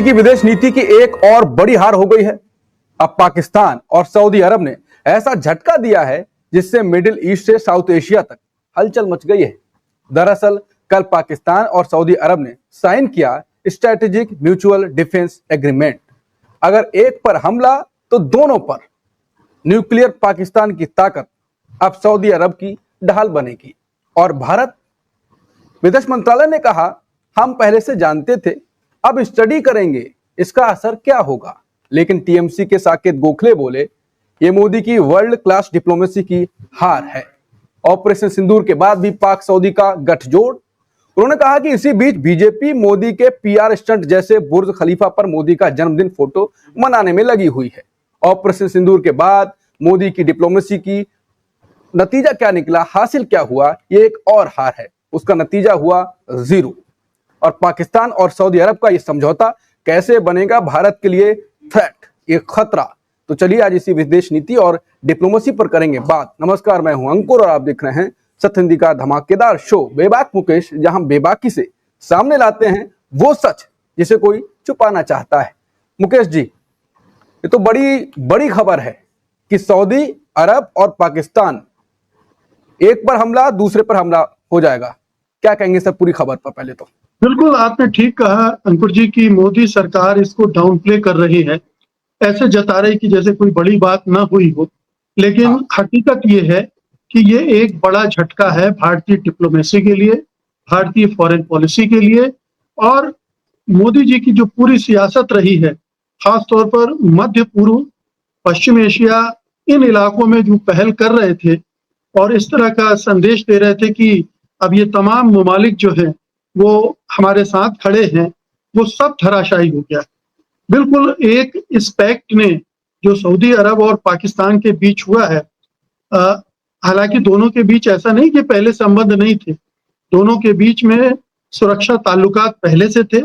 की विदेश नीति की एक और बड़ी हार हो गई है। अब पाकिस्तान और सऊदी अरब ने ऐसा झटका दिया है जिससे मिडिल ईस्ट से साउथ एशिया तक हलचल मच गई है। दरअसल कल पाकिस्तान और सऊदी अरब ने साइन किया स्ट्रेटेजिक म्यूचुअल डिफेंस एग्रीमेंट। अगर एक पर हमला तो दोनों पर। न्यूक्लियर पाकिस्तान की ताकत अब सऊदी अरब की ढाल बनेगी। और भारत विदेश मंत्रालय ने कहा, हम पहले से जानते थे, अब स्टडी करेंगे इसका असर क्या होगा। लेकिन टीएमसी के साकेत गोखले बोले, ये मोदी की वर्ल्ड क्लास डिप्लोमेसी की हार है। ऑपरेशन सिंदूर के बाद भी पाक सऊदी का गठजोड़। उन्होंने कहा कि इसी बीच बीजेपी मोदी के पीआर स्टंट जैसे बुर्ज खलीफा पर मोदी का जन्मदिन फोटो मनाने में लगी हुई है। ऑपरेशन सिंदूर के बाद मोदी की डिप्लोमेसी की नतीजा क्या निकला, हासिल क्या हुआ, ये एक और हार है। उसका नतीजा हुआ 0। और पाकिस्तान और सऊदी अरब का ये समझौता कैसे बनेगा भारत के लिए थ्रेट, ये खतरा। तो चलिए आज इसी विदेश नीति और डिप्लोमेसी पर करेंगे बात। नमस्कार, मैं हूं अंकुर और आप देख रहे हैं सत्य हिंदी का धमाकेदार शो बेबाक मुकेश, जहां बेबाकी से सामने लाते हैं वो सच जिसे कोई छुपाना चाहता है। मुकेश जी, ये तो बड़ी बड़ी खबर है कि सऊदी अरब और पाकिस्तान एक पर हमला दूसरे पर हमला हो जाएगा। क्या कहेंगे सर पूरी खबर पर? पहले तो बिल्कुल आपने ठीक कहा अंकुर जी की मोदी सरकार इसको डाउन प्ले कर रही है, ऐसे जता रही कि जैसे कोई बड़ी बात ना हुई हो। लेकिन हकीकत ये है कि ये एक बड़ा झटका है भारतीय डिप्लोमेसी के लिए, भारतीय फॉरेन पॉलिसी के लिए। और मोदी जी की जो पूरी सियासत रही है, खास तौर पर मध्य पूर्व, पश्चिम एशिया, इन इलाकों में जो पहल कर रहे थे और इस तरह का संदेश दे रहे थे कि अब ये तमाम ममालिक जो है वो हमारे साथ खड़े हैं, वो सब धराशायी हो गया। बिल्कुल एक इस पैक्ट ने जो सऊदी अरब और पाकिस्तान के बीच हुआ है, हालांकि दोनों के बीच ऐसा नहीं कि पहले संबंध नहीं थे, दोनों के बीच में सुरक्षा ताल्लुकात पहले से थे।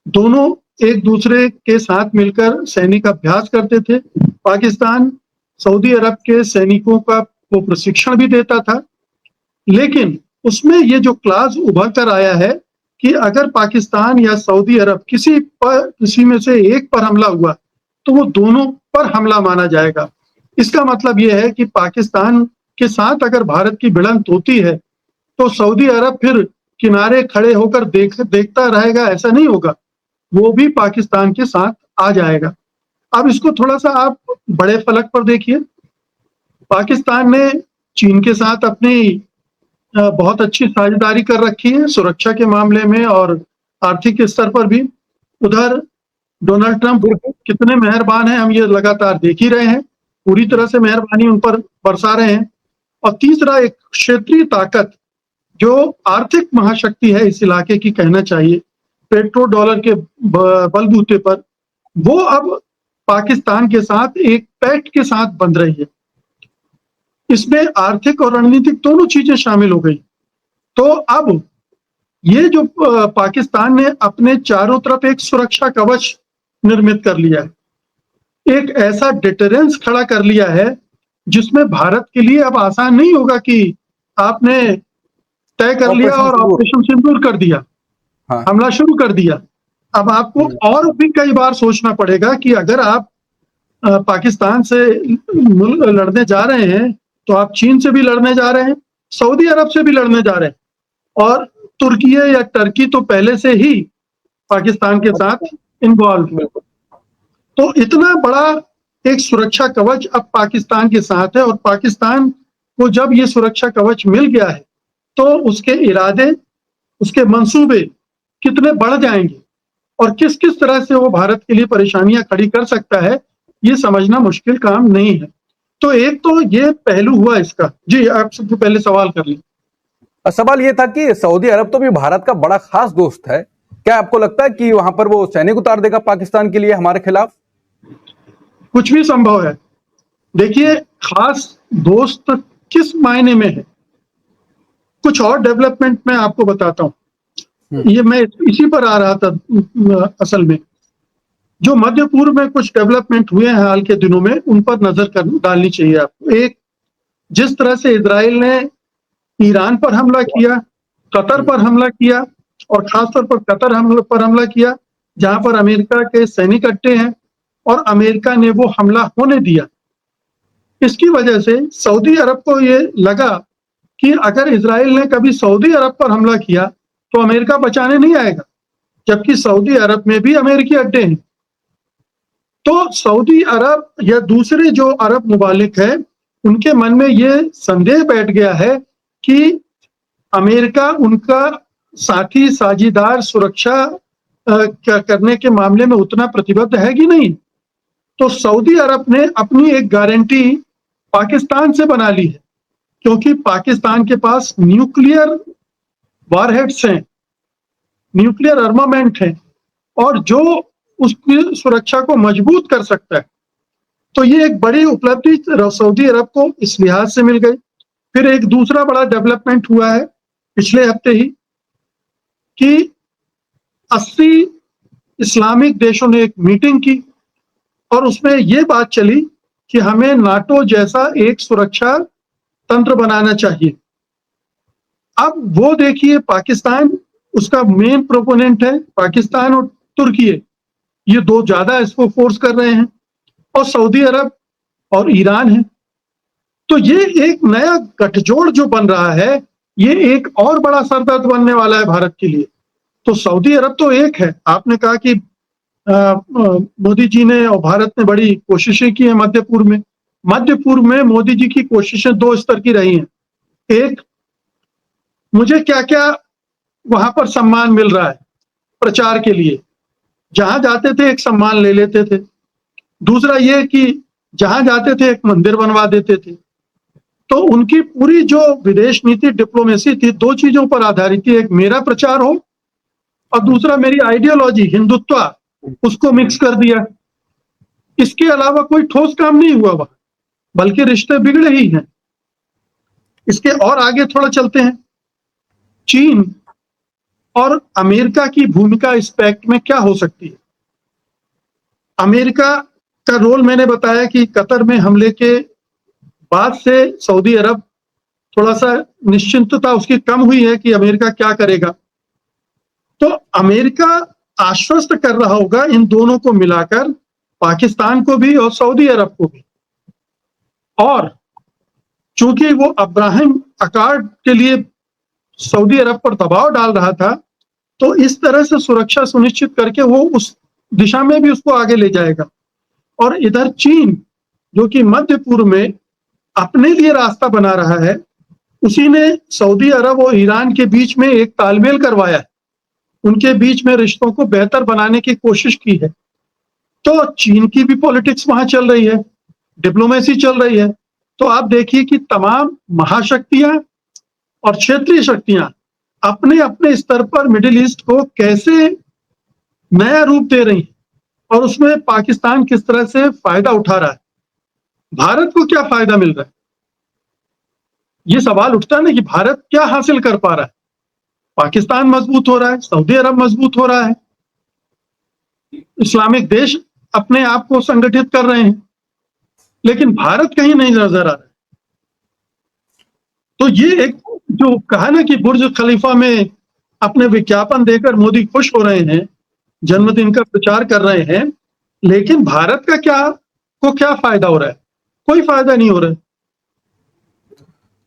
दोनों एक दूसरे के साथ मिलकर सैनिक अभ्यास करते थे। पाकिस्तान सऊदी अरब के सैनिकों का वो प्रशिक्षण भी देता था। लेकिन उसमें ये जो क्लास उभर कर आया है कि अगर पाकिस्तान या सऊदी अरब किसी में से एक पर हमला हुआ तो वो दोनों पर हमला माना जाएगा। इसका मतलब ये है कि पाकिस्तान के साथ अगर भारत की भिड़ंत होती है तो सऊदी अरब फिर किनारे खड़े होकर देखता रहेगा, ऐसा नहीं होगा, वो भी पाकिस्तान के साथ आ जाएगा। अब इसको थोड़ा सा आप बड़े फलक पर देखिए। पाकिस्तान ने चीन के साथ अपनी बहुत अच्छी साझेदारी कर रखी है सुरक्षा के मामले में और आर्थिक स्तर पर भी। उधर डोनाल्ड ट्रंप कितने मेहरबान हैं हम ये लगातार देख ही रहे हैं, पूरी तरह से मेहरबानी उन पर बरसा रहे हैं। और तीसरा एक क्षेत्रीय ताकत जो आर्थिक महाशक्ति है इस इलाके की, कहना चाहिए पेट्रो डॉलर के बलबूते पर, वो अब पाकिस्तान के साथ एक पैक्ट के साथ बंध रही है। इसमें आर्थिक और रणनीतिक दोनों चीजें शामिल हो गई। तो अब ये जो पाकिस्तान ने अपने चारों तरफ एक सुरक्षा कवच निर्मित कर लिया है, एक ऐसा डिटरेंस खड़ा कर लिया है जिसमें भारत के लिए अब आसान नहीं होगा कि आपने तय कर लिया और ऑपरेशन सिंदूर कर दिया, हमला शुरू कर दिया। अब आपको और भी कई बार सोचना पड़ेगा कि अगर आप पाकिस्तान से लड़ने जा रहे हैं तो आप चीन से भी लड़ने जा रहे हैं, सऊदी अरब से भी लड़ने जा रहे हैं, और तुर्की या टर्की तो पहले से ही पाकिस्तान के साथ इन्वॉल्व है। तो इतना बड़ा एक सुरक्षा कवच अब पाकिस्तान के साथ है, और पाकिस्तान को जब ये सुरक्षा कवच मिल गया है तो उसके इरादे, उसके मंसूबे कितने बढ़ जाएंगे और किस किस तरह से वो भारत के लिए परेशानियां खड़ी कर सकता है, ये समझना मुश्किल काम नहीं है। तो एक तो ये पहलू हुआ इसका। जी, आप सबसे पहले सवाल कर लीजिए। सवाल ये था कि सऊदी अरब तो भी भारत का बड़ा खास दोस्त है, क्या आपको लगता है कि वहां पर वो सैनिक उतार देगा पाकिस्तान के लिए हमारे खिलाफ? कुछ भी संभव है। देखिए, खास दोस्त किस मायने में है, कुछ और डेवलपमेंट में आपको बताता हूं। ये मैं इसी पर आ रहा था। असल में जो मध्य पूर्व में कुछ डेवलपमेंट हुए हैं हाल के दिनों में, उन पर नजर डालनी चाहिए आपको। एक, जिस तरह से इजराइल ने ईरान पर हमला किया, कतर पर हमला किया, और खासतौर पर कतर पर हमला किया, जहां पर अमेरिका के सैनिक अड्डे हैं, और अमेरिका ने वो हमला होने दिया। इसकी वजह से सऊदी अरब को ये लगा कि अगर इजराइल ने कभी सऊदी अरब पर हमला किया तो अमेरिका बचाने नहीं आएगा, जबकि सऊदी अरब में भी अमेरिकी अड्डे हैं। तो सऊदी अरब या दूसरे जो अरब मुमालिक हैं, उनके मन में ये संदेह बैठ गया है कि अमेरिका उनका साथी, साझीदार, सुरक्षा करने के मामले में उतना प्रतिबद्ध है कि नहीं। तो सऊदी अरब ने अपनी एक गारंटी पाकिस्तान से बना ली है, क्योंकि पाकिस्तान के पास न्यूक्लियर वॉरहेड्स हैं, न्यूक्लियर आर्मामेंट है, और जो उसकी सुरक्षा को मजबूत कर सकता है। तो ये एक बड़ी उपलब्धि सऊदी अरब को इस लिहाज से मिल गई। फिर एक दूसरा बड़ा डेवलपमेंट हुआ है पिछले हफ्ते ही कि 80 इस्लामिक देशों ने एक मीटिंग की, और उसमें ये बात चली कि हमें नाटो जैसा एक सुरक्षा तंत्र बनाना चाहिए। अब वो देखिए, पाकिस्तान उसका मेन प्रोपोनेंट है, पाकिस्तान और तुर्की, ये दो ज्यादा इसको फोर्स कर रहे हैं, और सऊदी अरब और ईरान है। तो ये एक नया गठजोड़ जो बन रहा है, ये एक और बड़ा सरदर्द बनने वाला है भारत के लिए। तो सऊदी अरब तो एक है, आपने कहा कि मोदी जी ने और भारत ने बड़ी कोशिशें की हैं मध्य पूर्व में। मध्य पूर्व में मोदी जी की कोशिशें दो स्तर की रही हैं। एक, मुझे क्या क्या वहां पर सम्मान मिल रहा है प्रचार के लिए, जहां जाते थे एक सम्मान ले लेते थे। दूसरा ये कि जहां जाते थे एक मंदिर बनवा देते थे। तो उनकी पूरी जो विदेश नीति, डिप्लोमेसी थी, दो चीजों पर आधारित थी। एक, मेरा प्रचार हो, और दूसरा मेरी आइडियोलॉजी, हिंदुत्व, उसको मिक्स कर दिया। इसके अलावा कोई ठोस काम नहीं हुआ वहां, बल्कि रिश्ते बिगड़े ही हैं। इसके और आगे थोड़ा चलते हैं। चीन और अमेरिका की भूमिका इस पैक्ट में क्या हो सकती है। अमेरिका का रोल मैंने बताया कि कतर में हमले के बाद से सऊदी अरब थोड़ा सा निश्चिंतता उसकी कम हुई है कि अमेरिका क्या करेगा। तो अमेरिका आश्वस्त कर रहा होगा इन दोनों को मिलाकर, पाकिस्तान को भी और सऊदी अरब को भी। और चूंकि वो अब्राहम अकॉर्ड के लिए सऊदी अरब पर दबाव डाल रहा था, तो इस तरह से सुरक्षा सुनिश्चित करके वो उस दिशा में भी उसको आगे ले जाएगा। और इधर चीन, जो कि मध्य पूर्व में अपने लिए रास्ता बना रहा है, उसी ने सऊदी अरब और ईरान के बीच में एक तालमेल करवाया है, उनके बीच में रिश्तों को बेहतर बनाने की कोशिश की है। तो चीन की भी पॉलिटिक्स वहां चल रही है, डिप्लोमेसी चल रही है। तो आप देखिए कि तमाम महाशक्तियां और क्षेत्रीय शक्तियां अपने अपने स्तर पर मिडिल ईस्ट को कैसे नया रूप दे रही हैं, और उसमें पाकिस्तान किस तरह से फायदा उठा रहा है, भारत को क्या फायदा मिल रहा है। ये सवाल उठता है ना कि भारत क्या हासिल कर पा रहा है। पाकिस्तान मजबूत हो रहा है, सऊदी अरब मजबूत हो रहा है, इस्लामिक देश अपने आप को संगठित कर रहे हैं, लेकिन भारत कहीं नहीं नजर आ रहा है। तो ये एक जो कहा ना कि बुर्ज खलीफा में अपने विज्ञापन देकर मोदी खुश हो रहे हैं, जन्मदिन का प्रचार कर रहे हैं, लेकिन भारत का क्या फायदा हो रहा है। कोई फायदा नहीं हो रहा है।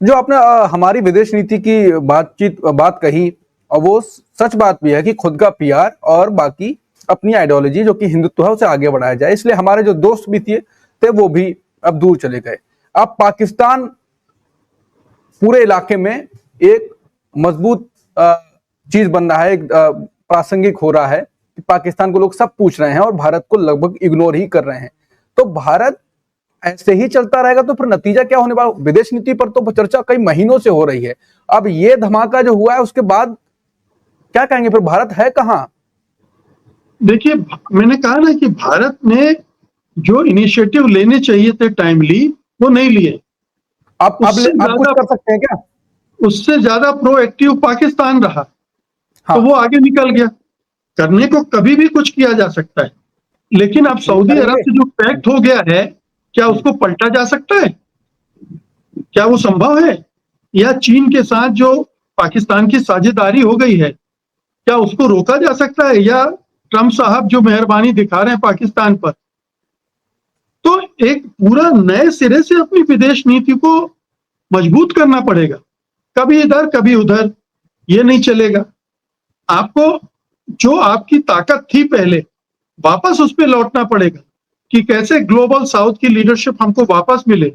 जो आपने हमारी विदेश नीति की बात कही, और वो सच बात भी है कि खुद का पीआर और बाकी अपनी आइडियोलॉजी जो कि हिंदुत्व है उसे आगे बढ़ाया जाए। इसलिए हमारे जो दोस्त भी थे वो भी अब दूर चले गए। अब पाकिस्तान पूरे इलाके में एक मजबूत चीज बन रहा है, एक प्रासंगिक हो रहा है कि पाकिस्तान को लोग सब पूछ रहे हैं और भारत को लगभग इग्नोर ही कर रहे हैं। तो भारत ऐसे ही चलता रहेगा तो फिर नतीजा क्या होने वाला। विदेश नीति पर तो चर्चा कई महीनों से हो रही है, अब ये धमाका जो हुआ है उसके बाद क्या कहेंगे, फिर भारत है कहां। देखिए, मैंने कहा ना कि भारत ने जो इनिशिएटिव लेने चाहिए थे टाइमली, वो नहीं लिए। आप कुछ कर सकते हैं क्या। उससे ज्यादा प्रोएक्टिव पाकिस्तान रहा। हाँ। तो वो आगे निकल गया। करने को कभी भी कुछ किया जा सकता है, लेकिन अब सऊदी अरब से जो पैक्ट हो गया है, क्या उसको पलटा जा सकता है, क्या वो संभव है। या चीन के साथ जो पाकिस्तान की साझेदारी हो गई है, क्या उसको रोका जा सकता है, या ट्रम्प साहब जो मेहरबानी दिखा रहे हैं पाकिस्तान पर, तो एक पूरा नए सिरे से अपनी विदेश नीति को मजबूत करना पड़ेगा। कभी इधर कभी उधर, ये नहीं चलेगा। आपको जो आपकी ताकत थी पहले, वापस उस पे लौटना पड़ेगा कि कैसे ग्लोबल साउथ की लीडरशिप हमको वापस मिले,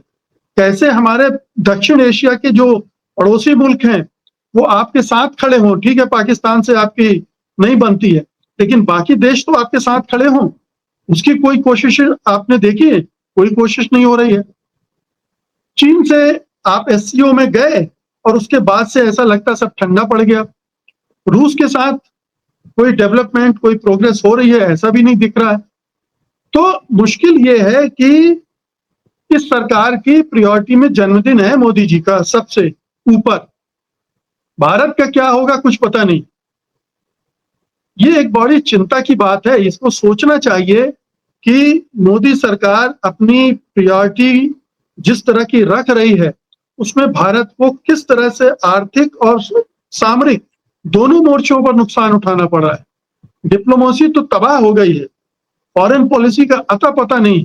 कैसे हमारे दक्षिण एशिया के जो पड़ोसी मुल्क हैं वो आपके साथ खड़े हों। ठीक है, पाकिस्तान से आपकी नहीं बनती है, लेकिन बाकी देश तो आपके साथ खड़े हों। उसकी कोई कोशिश आपने देखी है? कोई कोशिश नहीं हो रही है। चीन से आप एससीओ में गए और उसके बाद से ऐसा लगता सब ठंडा पड़ गया। रूस के साथ कोई डेवलपमेंट, कोई प्रोग्रेस हो रही है, ऐसा भी नहीं दिख रहा है। तो मुश्किल ये है कि इस सरकार की प्रायोरिटी में जन्मदिन है मोदी जी का सबसे ऊपर, भारत का क्या होगा कुछ पता नहीं। ये एक बड़ी चिंता की बात है। इसको सोचना चाहिए कि मोदी सरकार अपनी प्रायोरिटी जिस तरह की रख रही है, उसमें भारत को किस तरह से आर्थिक और सामरिक दोनों मोर्चों पर नुकसान उठाना पड़ रहा है। डिप्लोमेसी तो तबाह हो गई है, फॉरेन पॉलिसी का अता पता नहीं।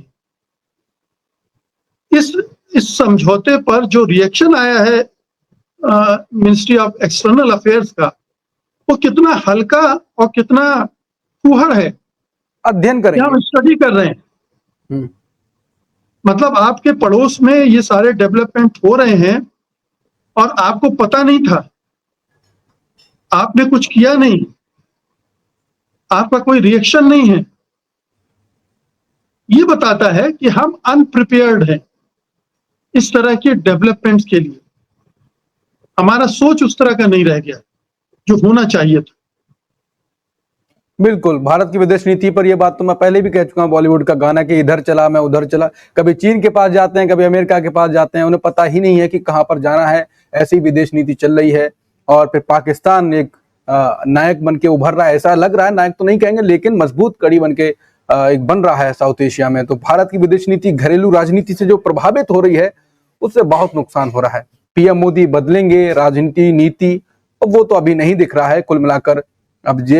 इस समझौते पर जो रिएक्शन आया है मिनिस्ट्री ऑफ एक्सटर्नल अफेयर्स का, वो कितना हल्का और कितना फूहड़ है। अध्ययन क्या करेंगे। हम स्टडी कर रहे हैं? मतलब आपके पड़ोस में ये सारे डेवलपमेंट हो रहे हैं और आपको पता नहीं था, आपने कुछ किया नहीं, आपका कोई रिएक्शन नहीं है। ये बताता है कि हम अनप्रिपेयर्ड हैं इस तरह के डेवलपमेंट्स के लिए। हमारा सोच उस तरह का नहीं रह गया जो होना चाहिए था। बिल्कुल, भारत की विदेश नीति पर यह बात तो मैं पहले भी कह चुका हूं, बॉलीवुड का गाना कि इधर चला मैं उधर चला। कभी चीन के पास जाते हैं, कभी अमेरिका के पास जाते हैं, उन्हें पता ही नहीं है कि कहां पर जाना है। ऐसी विदेश नीति चल रही है। और फिर पाकिस्तान एक नायक बन के उभर रहा है, ऐसा लग रहा है। नायक तो नहीं कहेंगे, लेकिन मजबूत कड़ी बन के एक बन रहा है साउथ एशिया में। तो भारत की विदेश नीति घरेलू राजनीति से जो प्रभावित हो रही है, उससे बहुत नुकसान हो रहा है। पीएम मोदी बदलेंगे राजनीति नीति, वो तो अभी नहीं दिख रहा है। कुल मिलाकर अब